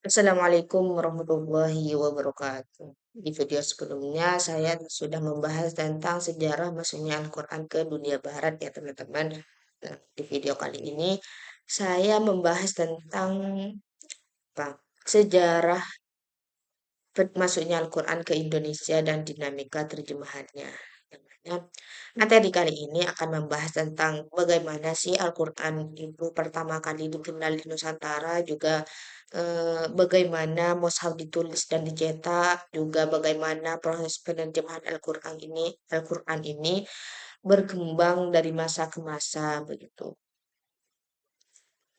Assalamualaikum warahmatullahi wabarakatuh. Di video sebelumnya saya sudah membahas tentang sejarah masuknya Al-Quran ke dunia barat ya teman-teman. Nah, di video kali ini saya membahas tentang apa, sejarah masuknya Al-Quran ke Indonesia dan dinamika terjemahannya. Yang mana materi kali ini akan membahas tentang bagaimana sih Al-Quran itu pertama kali dikenal di Nusantara, juga bagaimana mushaf ditulis dan dicetak, juga bagaimana proses penerjemahan Al-Quran ini berkembang dari masa ke masa begitu.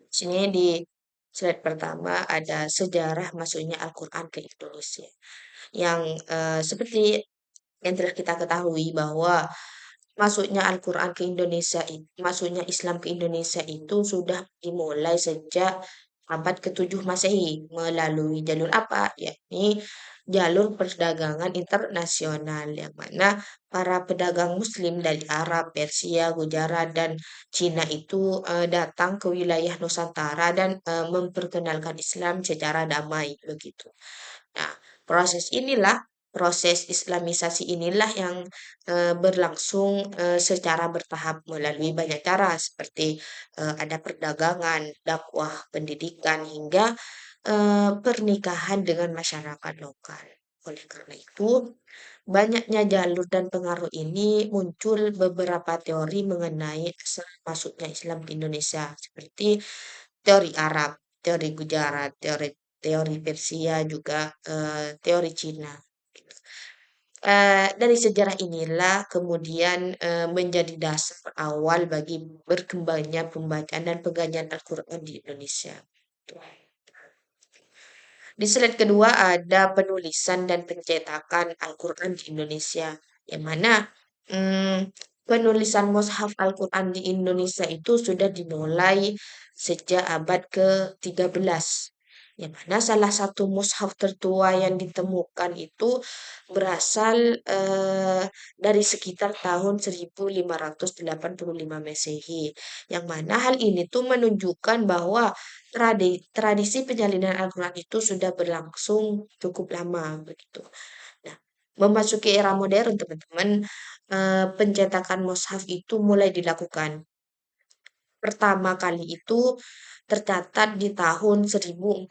Sini di slide pertama ada sejarah masuknya Al-Quran ke Indonesia yang seperti yang telah kita ketahui bahwa masuknya Al-Quran ke Indonesia, masuknya Islam ke Indonesia itu sudah dimulai sejak abad ke-7 Masehi melalui jalur apa? Yakni jalur perdagangan internasional yang mana para pedagang Muslim dari Arab, Persia, Gujarat, dan Cina itu datang ke wilayah Nusantara dan memperkenalkan Islam secara damai begitu. Nah, proses Islamisasi inilah yang berlangsung secara bertahap melalui banyak cara seperti ada perdagangan, dakwah, pendidikan hingga pernikahan dengan masyarakat lokal. Oleh karena itu, banyaknya jalur dan pengaruh ini muncul beberapa teori mengenai asal masuknya Islam di Indonesia seperti teori Arab, teori Gujarat, teori teori Persia, juga teori Cina. Gitu. Dari sejarah inilah kemudian menjadi dasar awal bagi berkembangnya pembacaan dan penggajian Al-Quran di Indonesia. Tuh. Di slide kedua ada penulisan dan pencetakan Al-Quran di Indonesia, yang mana mm, penulisan mushaf Al-Quran di Indonesia itu sudah dimulai sejak abad ke-13. Yang mana salah satu mushaf tertua yang ditemukan itu berasal dari sekitar tahun 1585 Masehi. Yang mana hal ini tuh menunjukkan bahwa tradisi penyalinan Al-Quran itu sudah berlangsung cukup lama begitu. Nah, memasuki era modern teman-teman, pencetakan mushaf itu mulai dilakukan. Pertama kali itu tercatat di tahun 1848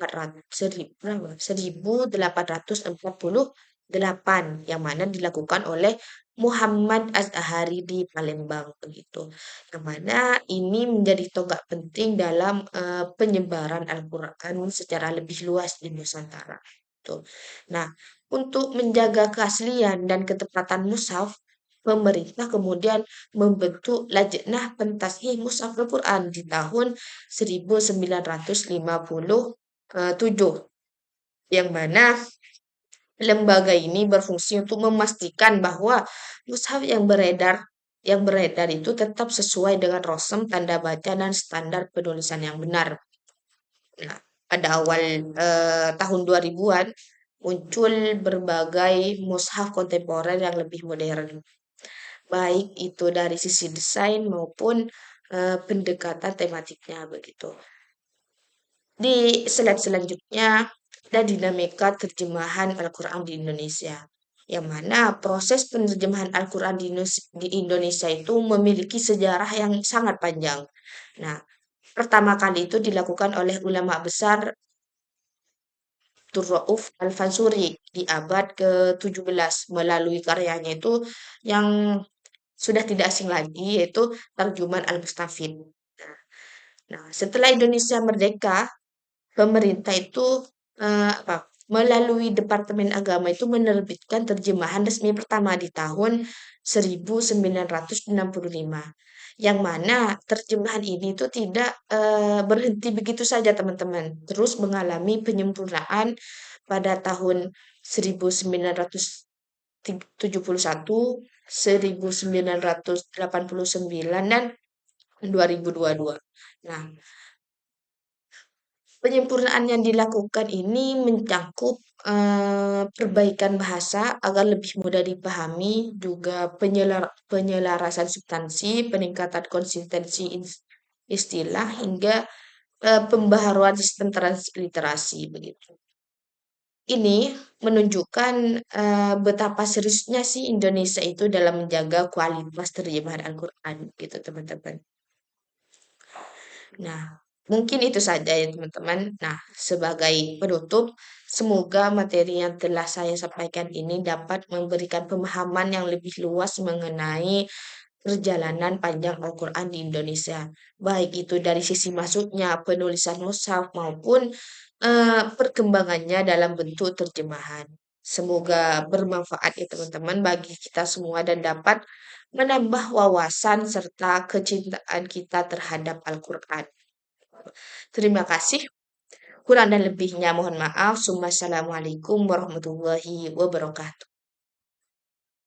yang mana dilakukan oleh Muhammad Az-Zahari di Palembang begitu. Yang mana ini menjadi tonggak penting dalam penyebaran Al-Quran secara lebih luas di Nusantara. Tuh. Nah, untuk menjaga keaslian dan ketepatan mushaf, pemerintah kemudian membentuk Lajnah Pentashih Mushaf Al-Quran di tahun 1957, yang mana lembaga ini berfungsi untuk memastikan bahwa mushaf yang beredar itu tetap sesuai dengan rosem, tanda baca, dan standar penulisan yang benar. Nah, pada awal tahun 2000-an muncul berbagai mushaf kontemporer yang lebih modern, baik itu dari sisi desain maupun pendekatan tematiknya begitu. Di slide selanjutnya ada dinamika terjemahan Al-Quran di Indonesia, yang mana proses penerjemahan Al-Quran di Indonesia itu memiliki sejarah yang sangat panjang. Nah, pertama kali itu dilakukan oleh ulama besar Rauf Al-Fansuri di abad ke-17 melalui karyanya itu yang sudah tidak asing lagi, yaitu Tarjuman Al-Mustafid. Nah, setelah Indonesia merdeka, pemerintah itu melalui Departemen Agama itu menerbitkan terjemahan resmi pertama di tahun 1965. Yang mana terjemahan ini itu tidak berhenti begitu saja teman-teman. Terus mengalami penyempurnaan pada tahun 1971, 1989, dan 2022. Nah, penyempurnaan yang dilakukan ini mencakup perbaikan bahasa agar lebih mudah dipahami, juga penyelarasan substansi, peningkatan konsistensi istilah, hingga pembaharuan sistem transliterasi begitu. Ini menunjukkan, betapa seriusnya sih Indonesia itu dalam menjaga kualitas terjemahan Al-Qur'an gitu, teman-teman. Nah, mungkin itu saja ya teman-teman. Nah, sebagai penutup, semoga materi yang telah saya sampaikan ini dapat memberikan pemahaman yang lebih luas mengenai perjalanan panjang Al-Quran di Indonesia. Baik itu dari sisi masuknya, penulisan mushaf maupun perkembangannya dalam bentuk terjemahan. Semoga bermanfaat ya teman-teman bagi kita semua dan dapat menambah wawasan serta kecintaan kita terhadap Al-Quran. Terima kasih. Kurang dan lebihnya mohon maaf. Assalamualaikum warahmatullahi wabarakatuh.